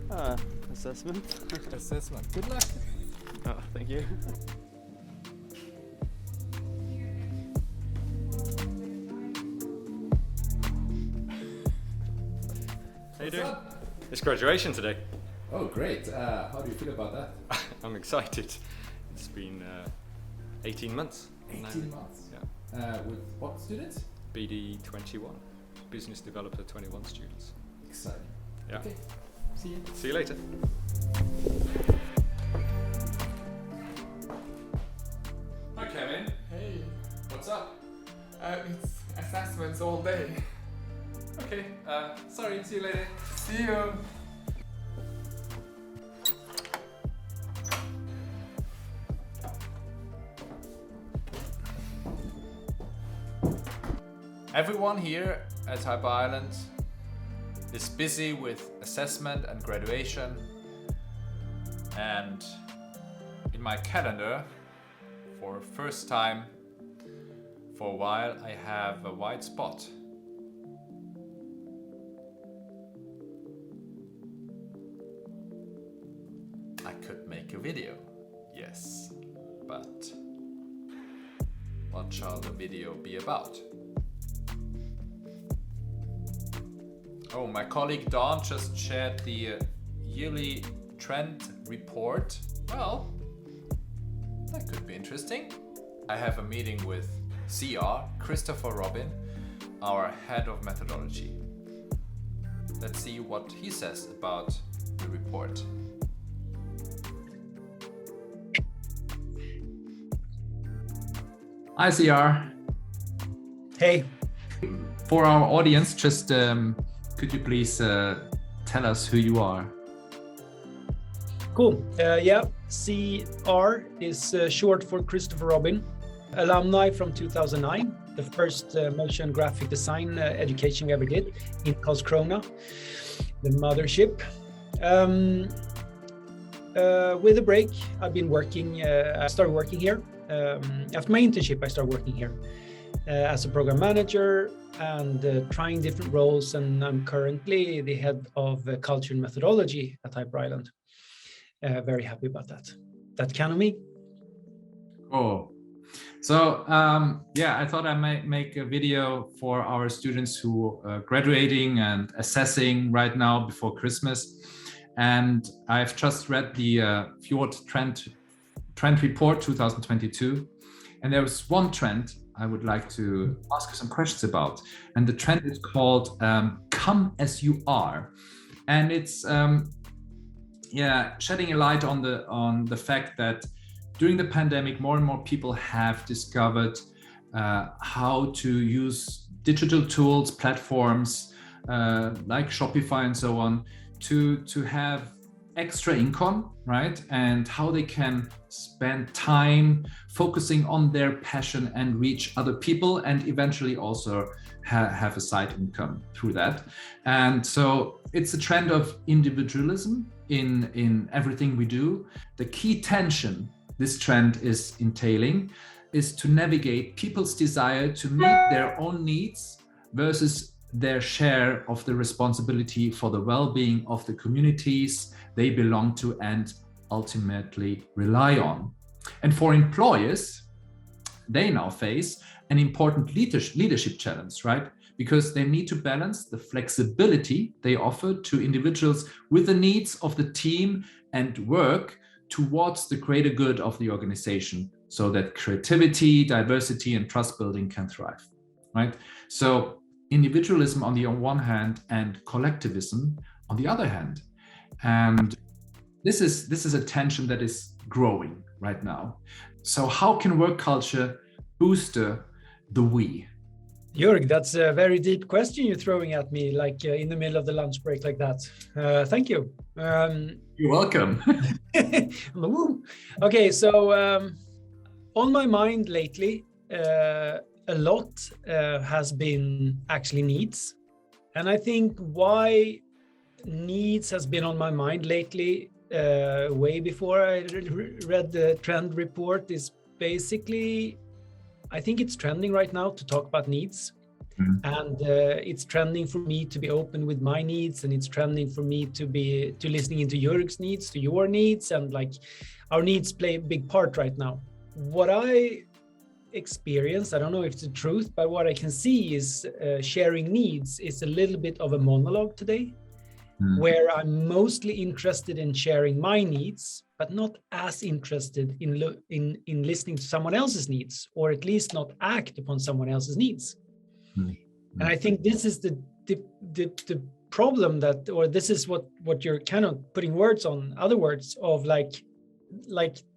Assessment. Assessment. Good luck. Oh, thank you. How you doing? It's graduation today. Oh, great. How do you feel about that? I'm excited. It's been 18 months. 18 months? Yeah. With what students? BD 21. Business Developer 21 students. Exciting. Yeah. Okay. See you. See you later. Hi Kevin, Hey, what's up? it's assessments all day. Okay, sorry, see you later. See you. Everyone here at Hyper Island is busy with assessment and graduation, and in my calendar, for first time for a while, I have a white spot. I could make a video, yes, but what shall the video be about? Oh, my colleague Dawn just shared the yearly trend report. Well, that could be interesting. I have a meeting with CR, Christopher Robin, our head of methodology. Let's see what he says about the report. Hi, CR. Hey, For our audience, just could you please tell us who you are? cool. Yeah, CR is short for Christopher Robin, alumni from 2009, the first motion graphic design education we ever did in Karlskrona, the mothership. With a break, I've been working, I started working here. After my internship, I started working here as a program manager and trying different roles. And I'm currently the head of culture and methodology at Hyper Island. Very happy about that. That kind of me. Oh, so yeah, I thought I might make a video for our students who are graduating and assessing right now before Christmas. And I've just read the Fjord Trend Report 2022. And there was one trend I would like to ask you some questions about. And the trend is called Come As You Are. And it's shedding a light on the fact that during the pandemic, more and more people have discovered how to use digital tools, platforms like Shopify and so on to have extra income, right? And how they can spend time focusing on their passion and reach other people and eventually also have a side income through that. And so it's a trend of individualism in everything we do. The key tension this trend is entailing is to navigate people's desire to meet their own needs versus their share of the responsibility for the well-being of the communities they belong to and ultimately rely on. And for employers, they now face an important leadership challenge, right? Because they need to balance the flexibility they offer to individuals with the needs of the team and work towards the greater good of the organization so that creativity, diversity, and trust building can thrive, right? So individualism on the one hand and collectivism on the other hand. And this is a tension that is growing right now. So how can work culture boost the we? Jörg, that's a very deep question you're throwing at me, like in the middle of the lunch break like that. Thank you. You're welcome. Okay, so on my mind lately, a lot has been actually needs. And I think why needs has been on my mind lately, way before I read the trend report, is basically, I think it's trending right now to talk about needs. and it's trending for me to be open with my needs, and it's trending for me to listening into Jörg's needs, to your needs, and like our needs play a big part right now. What I experience, I don't know if it's the truth, but what I can see is sharing needs is a little bit of a monologue today, where I'm mostly interested in sharing my needs, but not as interested in listening to someone else's needs, or at least not act upon someone else's needs. And I think this is the problem that, or this is what you're kind of putting words on, other words of like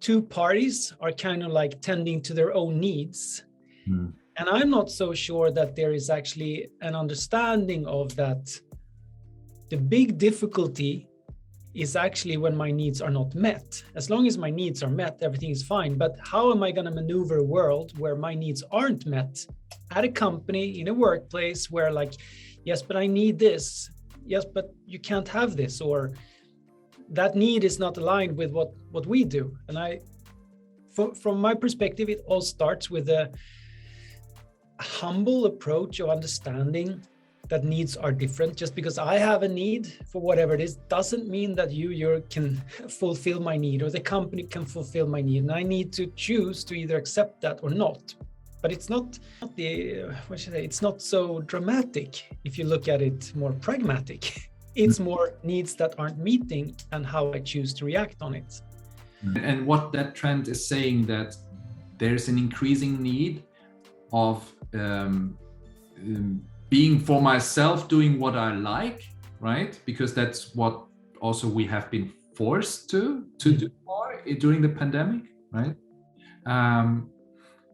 two parties are kind of like tending to their own needs. And I'm not so sure that there is actually an understanding of that. The big difficulty is actually when my needs are not met. As long as my needs are met, everything is fine. But how am I going to maneuver a world where my needs aren't met at a company, in a workplace, where like, yes, but I need this. Yes, but you can't have this, or that need is not aligned with what we do. And from my perspective, it all starts with a humble approach of understanding that needs are different. Just because I have a need for whatever it is doesn't mean that you can fulfill my need, or the company can fulfill my need, and I need to choose to either accept that or not. But it's not it's not so dramatic if you look at it more pragmatic. It's more needs that aren't meeting and how I choose to react on it. And what that trend is saying, that there's an increasing need of being for myself, doing what I like, right? Because that's what also we have been forced to do more during the pandemic, right?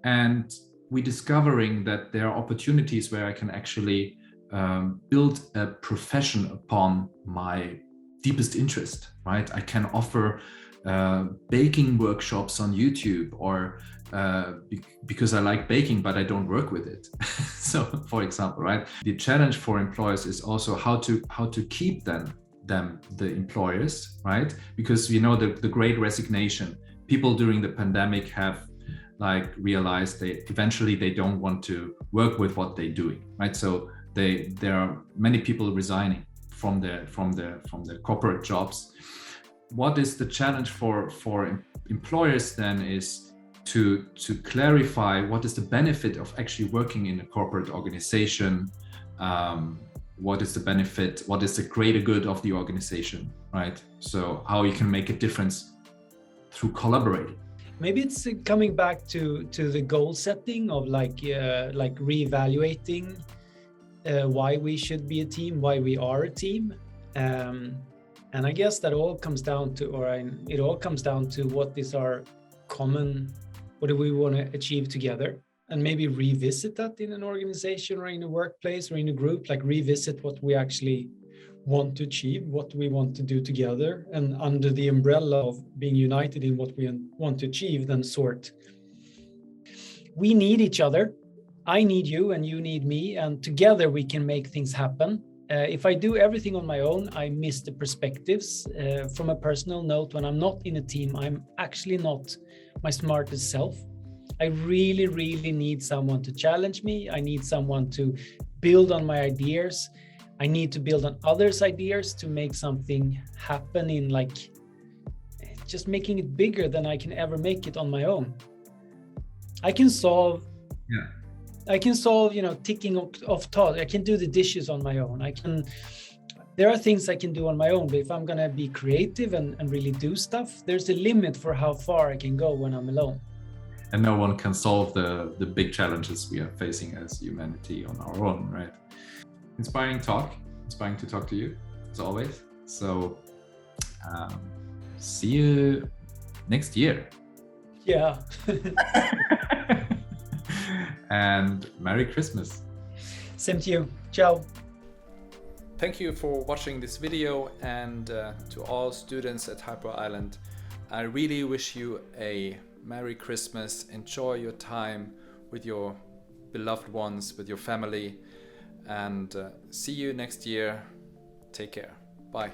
And we're discovering that there are opportunities where I can actually build a profession upon my deepest interest, right? I can offer baking workshops on YouTube, or because I like baking, but I don't work with it. So, for example, right? The challenge for employers is also how to keep them, the employers, right? Because you know the Great Resignation. People during the pandemic have like realized they don't want to work with what they're doing, right? So there are many people resigning from their corporate jobs. What is the challenge for employers then is to clarify what is the benefit of actually working in a corporate organization. What is the benefit? What is the greater good of the organization, right? So how you can make a difference through collaborating. Maybe it's coming back to the goal setting of like reevaluating why we should be a team, why we are a team. And I guess that all comes down to, it all comes down to what is our common, what do we want to achieve together? And maybe revisit that in an organization or in a workplace or in a group, like revisit what we actually want to achieve, what we want to do together, and under the umbrella of being united in what we want to achieve, then sort. We need each other. I need you and you need me, and together we can make things happen. If I do everything on my own, I miss the perspectives. From a personal note, when I'm not in a team, I'm actually not my smartest self. I really, really need someone to challenge me. I need someone to build on my ideas. I need to build on others' ideas to make something happen in like just making it bigger than I can ever make it on my own. I can solve, ticking off tasks. I can do the dishes on my own. There are things I can do on my own, but if I'm gonna be creative and really do stuff, there's a limit for how far I can go when I'm alone. And no one can solve the big challenges we are facing as humanity on our own, right? Inspiring to talk to you, as always. So, see you next year. Yeah. And Merry Christmas. Same to you. Ciao. Thank you for watching this video, and to all students at Hyper Island, I really wish you a Merry Christmas. Enjoy your time with your beloved ones, with your family, and see you next year. Take care. Bye.